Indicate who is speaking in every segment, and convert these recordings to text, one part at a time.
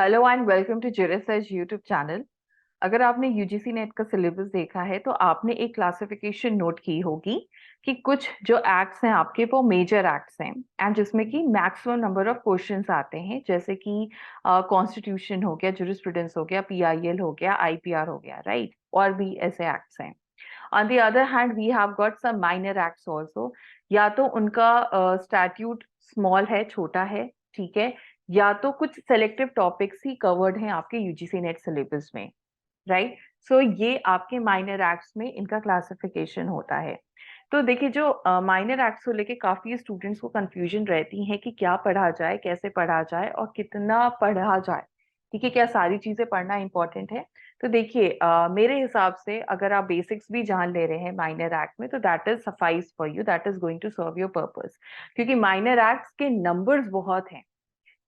Speaker 1: Hello and welcome to Jurisearch YouTube channel. अगर आपने UGC net का सिलेबस देखा है तो आपने एक क्लासिफिकेशन नोट की होगी कि कुछ जो एक्ट्स हैं आपके वो मेजर एक्ट्स हैं एंड जिसमें कि मैक्सिमम नंबर ऑफ क्वेश्चंस आते हैं, जैसे कि कॉन्स्टिट्यूशन हो गया, जुरिस्प्रूडेंस हो गया, पीआईएल हो गया, आईपीआर हो गया, राइट। और भी ऐसे एक्ट्स हैं। On the other hand we have got some minor acts also. या तो उनका स्टैट्यूट स्मॉल है, छोटा है, ठीक है, या तो कुछ सेलेक्टिव टॉपिक्स ही कवर्ड हैं आपके यूजीसी नेट सिलेबस में, राइट। सो ये आपके माइनर एक्ट्स में इनका क्लासिफिकेशन होता है। तो देखिए, जो माइनर एक्ट्स को लेके काफी स्टूडेंट्स को कंफ्यूजन रहती है कि क्या पढ़ा जाए, कैसे पढ़ा जाए और कितना पढ़ा जाए, ठीक है, क्या सारी चीजें पढ़ना इंपॉर्टेंट है। तो देखिए, मेरे हिसाब से अगर आप बेसिक्स भी जान ले रहे हैं माइनर एक्ट में तो that is suffice for you, that is going to serve your purpose. क्योंकि माइनर एक्ट्स के नंबर्स बहुत हैं,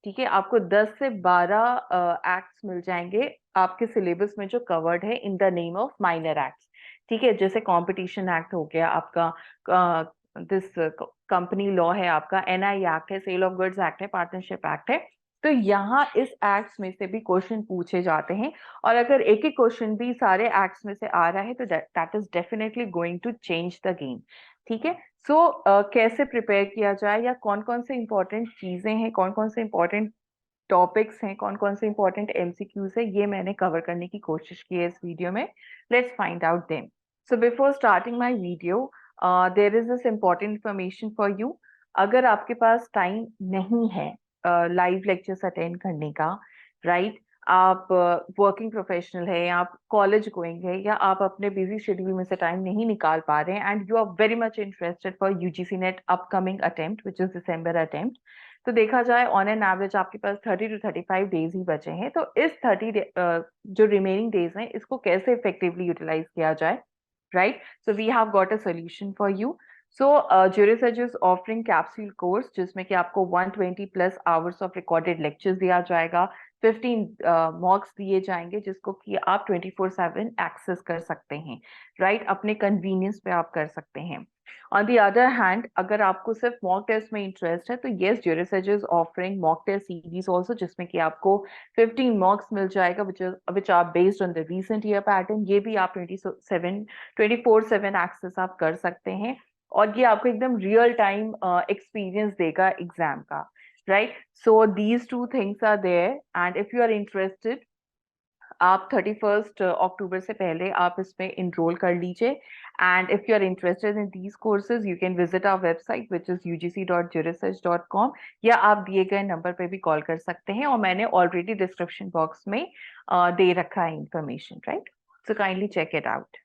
Speaker 1: ठीक है। आपको 10 से 12 एक्ट्स मिल जाएंगे आपके सिलेबस में जो कवर्ड है in the name of minor acts, ठीक है। जैसे कंपटीशन एक्ट हो गया आपका, दिस कंपनी लॉ है आपका, एनआई एक्ट है, सेल ऑफ गुड्स एक्ट है, पार्टनरशिप एक्ट है। तो यहाँ इस एक्ट्स में से भी क्वेश्चन पूछे जाते हैं। और अगर एक एक क्वेश्चन भी सारे एक्ट्स में से आ रहा है तो that is definitely going to change the game, ठीक है। सो कैसे प्रिपेयर किया जाए या कौन कौन से इंपॉर्टेंट चीजें हैं, कौन कौन से इंपॉर्टेंट टॉपिक्स हैं, कौन कौन से इंपॉर्टेंट एमसीक्यूज है, ये मैंने कवर करने की कोशिश की है इस वीडियो में। Let's find out them. So before starting my video, there is this important information for you. अगर आपके पास टाइम नहीं है लाइव लेक्चर्स अटेंड करने का, राइट, आप वर्किंग प्रोफेशनल है या आप कॉलेज गोइंग है या आप अपने बिजी शेड्यूल में से टाइम नहीं निकाल पा रहे हैं and you are very much interested for UGC NET upcoming attempt which is December attempt, तो देखा जाए ऑन एन एवरेज आपके पास 30 to 35 डेज ही बचे हैं। तो इस जो रिमेनिंग डेज हैं इसको कैसे इफेक्टिवली यूटिलाइज किया जाए, right. So we have got a solution for you. So Jurisearch is offering capsule course जिसमें कि आपको 120+ आवर्स ऑफ रिकॉर्डेड लेक्चर्स दिया जाएगा, 15 मॉक्स दिए जाएंगे जिसको कि आप 24/7 एक्सेस कर सकते हैं, राइट, अपने कन्वीनियंस पे आप कर सकते हैं। ऑन द अदर हैंड, अगर आपको सिर्फ मॉक टेस्ट में इंटरेस्ट है तो yes, Jurisearch is offering mock test series also जिसमें कि आपको 15 मॉक्स मिल जाएगा which are based on the recent year pattern. ये भी आप 24/7 एक्सेस आप कर सकते हैं और ये आपको एकदम रियल टाइम एक्सपीरियंस देगा एग्जाम का, right. So these two things are there and if you are interested, आप 31 अक्टूबर से पहले आप इसमें इनरोल कर लीजिए। And if you are interested in these courses you can visit our website which is ugc.jurissearch.com, या आप दिए गए नंबर पे भी कॉल कर सकते हैं और मैंने ऑलरेडी डिस्क्रिप्शन बॉक्स में दे रखा है information, right. So kindly check it out.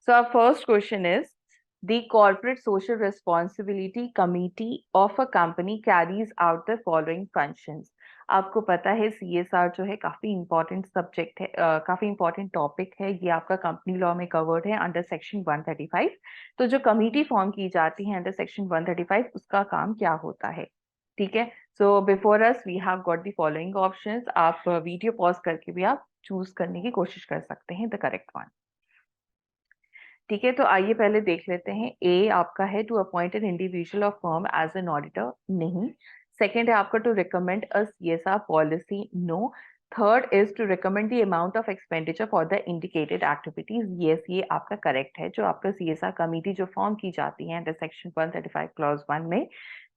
Speaker 1: So our first question is, the corporate social responsibility committee of a company carries out the following functions. आपको पता है CSR जो है काफी इंपॉर्टेंट सब्जेक्ट है, काफी इंपॉर्टेंट टॉपिक है, ये आपका कंपनी लॉ में कवर्ड है अंडर सेक्शन 135। तो जो कमिटी फॉर्म की जाती है अंडर सेक्शन 135 उसका काम क्या होता है, ठीक है। So before us we have got the following options. आप वीडियो पॉज करके भी आप चूज करने की कोशिश कर सकते हैं द करेक्ट वन, ठीक है। तो आइए पहले देख लेते हैं। ए आपका है to appoint an individual of firm as an auditor, नहीं। सेकंड है आपका to recommend a CSR policy, no. Third is to recommend the amount of expenditure for the indicated activities, yes, ये आपका करेक्ट है। जो आपका सीएसआर कमिटी जो form की जाती है अंडर सेक्शन 135 क्लॉज 1 में,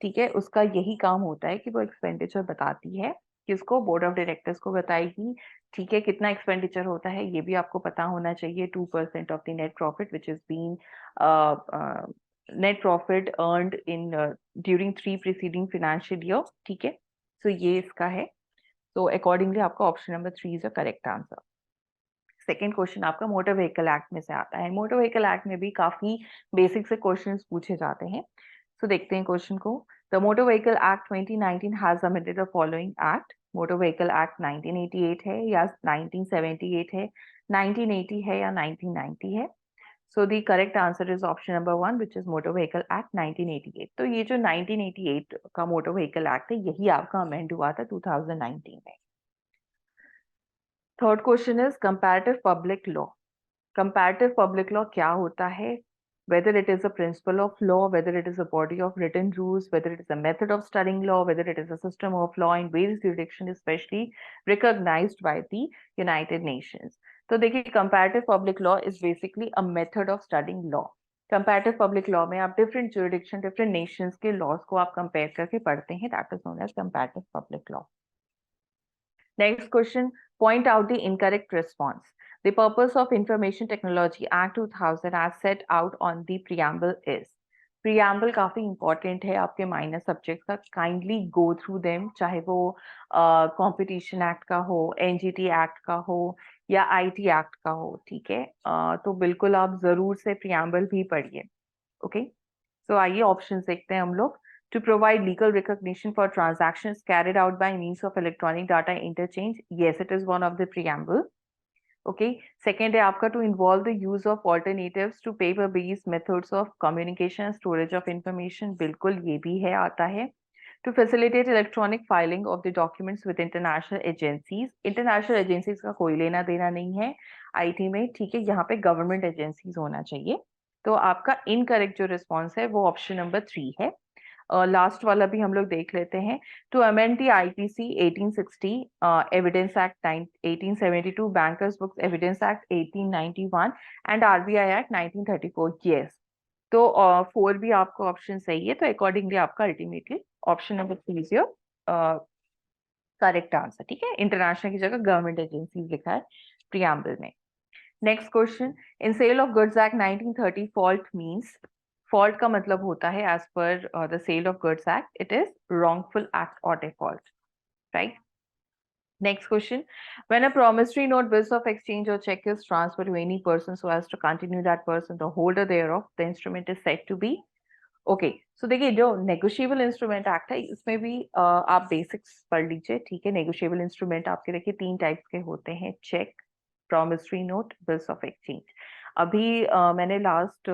Speaker 1: ठीक है, उसका यही काम होता है कि वो एक्सपेंडिचर बताती है, किसको, बोर्ड ऑफ डायरेक्टर्स को बताएगी, ठीक है। कितना एक्सपेंडिचर होता है ये भी आपको पता होना चाहिए, 2% of the net profit which is been net profit earned in during 3 preceding financial year, ठीक है। सो ये इसका है। तो अकॉर्डिंगली आपका option number 3 is a correct answer. Second question आपका मोटर व्हीकल एक्ट में से आता है। मोटर व्हीकल एक्ट में भी काफी बेसिक से क्वेश्चंस पूछे जाते हैं। तो देखते हैं क्वेश्चन को। The motor vehicle act 2019 has amended the following act. Motor vehicle act 1988 है या 1978 है, 1980 है या 1990 है। So the correct answer is option number 1 which is motor vehicle act 1988। तो ये जो 1988 का मोटर व्हीकल एक्ट है यही आपका अमेंड हुआ था 2019 में। Third question is comparative public law. Comparative public law क्या होता है? whether it is a principle of law, whether it is a body of written rules, whether it is a method of studying law, whether it is a system of law in various jurisdictions, especially recognized by the United Nations. तो देखिए comparative public law is basically a method of studying law. Comparative public law में आप different jurisdiction, different nations के laws को आप compare करके पढ़ते हैं. That is known as comparative public law. Next question, point out the incorrect response. The purpose of Information Technology Act 2000 as set out on the preamble is. Preamble काफी important है आपके minor subjects का. Kindly go through them, चाहे वो Competition Act का हो, NGT Act का हो या IT Act का हो, ठीक है. तो बिल्कुल आप जरूर से preamble भी पढ़िए. Okay, so आइए options देखते हैं हम लोग. To provide legal recognition for transactions carried out by means of electronic data interchange. Yes, it is one of the preamble. Okay. Second है आपका to involve the use of alternatives to paper-based methods of communication and storage of information. बिल्कुल ये भी है आता है. To facilitate electronic filing of the documents with international agencies. International agencies का कोई लेना देना नहीं है IT में, ठीक है. यहाँ पे government agencies होना चाहिए. तो आपका incorrect जो response है वो option number 3 है. लास्ट वाला भी हम लोग देख लेते हैं. To amend the IPC 1860, evidence act 1872, bankers books evidence act 1891 and RBI act 1934. Yes, तो 4 भी आपको ऑप्शन सही है. तो अकॉर्डिंगली आपका ultimately option number 3 is your correct answer. ठीक है, इंटरनेशनल की जगह गवर्नमेंट एजेंसीज लिखा है प्रियम्बल में. Next question, in sale of goods act 1930 fault means. Fault का मतलब होता है as per the sale of goods act it is wrongful act or default, right? Next question, when a promissory note, bills of exchange or check is transferred to any person so as to continue that person the holder thereof, the instrument is said to be. Okay, so देखिए जो negotiable instrument act है इसमें भी आप basics पढ़ लीजिए. ठीक है, नेगोशिएबल इंस्ट्रूमेंट आपके देखिए 3 टाइप्स के होते हैं, check, promissory note, bills of exchange. अभी मैंने लास्ट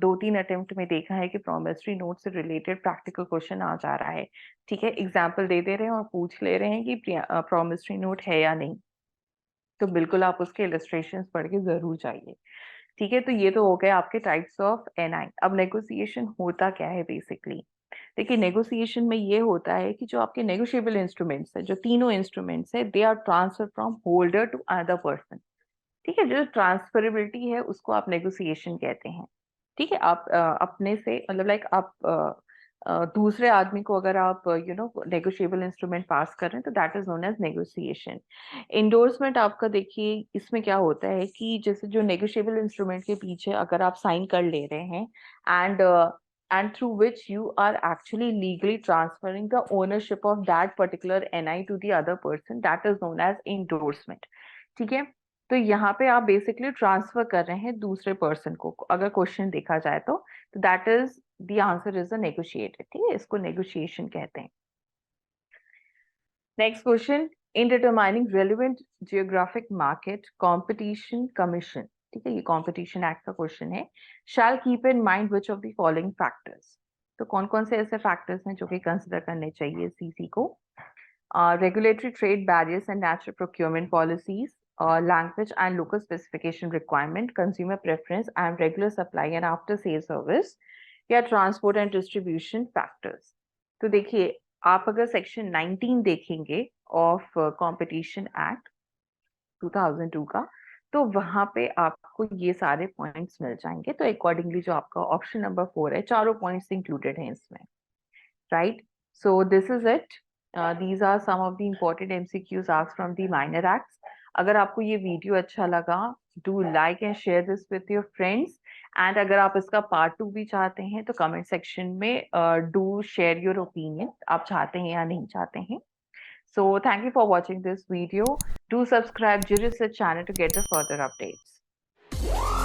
Speaker 1: 2-3 अटेम्प्ट में देखा है कि प्रॉमिसरी नोट से रिलेटेड प्रैक्टिकल क्वेश्चन आ जा रहा है. ठीक है, एग्जाम्पल दे रहे हैं और पूछ ले रहे हैं कि प्रॉमिसरी नोट है या नहीं. तो बिल्कुल आप उसके इलस्ट्रेशन पढ़ के जरूर जाइए. ठीक है, तो ये तो हो गए आपके टाइप्स ऑफ एनआई. अब नेगोशिएशन होता क्या है बेसिकली. देखिए, नेगोशिएशन में ये होता है कि जो आपके नेगोशिएबल इंस्ट्रूमेंट्स है, जो तीनों इंस्ट्रूमेंट्स है, they are transfer from holder to other person. ठीक है, जो ट्रांसफरेबिलिटी है उसको आप नेगोशिएशन कहते हैं. ठीक है, आप अपने से मतलब लाइक आप दूसरे आदमी को अगर आप नेगोशिएबल इंस्ट्रूमेंट पास कर रहे हैं तो that is known as negotiation. Endorsement आपका देखिए इसमें क्या होता है कि जैसे जो नेगोशिएबल इंस्ट्रूमेंट के पीछे अगर आप साइन कर ले रहे हैं and through which you are actually legally transferring the ownership of that particular NI to the other person, that is known as endorsement. ठीक है, तो यहाँ पे आप बेसिकली ट्रांसफर कर रहे हैं दूसरे पर्सन को. अगर क्वेश्चन देखा जाए तो that is the answer is a negotiated. ठीक है, इसको नेगोशिएशन कहते हैं. Next question, in determining relevant geographic market competition commission. ठीक है, ये कॉम्पिटिशन एक्ट का क्वेश्चन है. Shall keep in mind which of the following factors. तो कौन कौन से ऐसे फैक्टर्स हैं जो कि कंसिडर करने चाहिए सीसी को. Regulatory trade barriers and natural procurement policies, language and local specification requirement, consumer preference and regular supply and after sale service, या transport and distribution factors. तो देखिए, आप अगर सेक्शन 19 देखेंगे ऑफ कंपटीशन एक्ट 2002 का, तो वहां पे आपको ये सारे पॉइंट्स मिल जाएंगे. तो अकॉर्डिंगली जो आपका ऑप्शन नंबर 4 है, चारों पॉइंट्स इंक्लूडेड हैं इसमें, right? So this is it. these are some of the important MCQs asked from the minor acts. अगर आपको ये वीडियो अच्छा लगा, do like and share this with your friends. And अगर आप इसका पार्ट 2 भी चाहते हैं तो कमेंट सेक्शन में डू शेयर योर ओपिनियन, आप चाहते हैं या नहीं चाहते हैं. So thank you for watching this video. Do subscribe Jurists channel to get the further updates.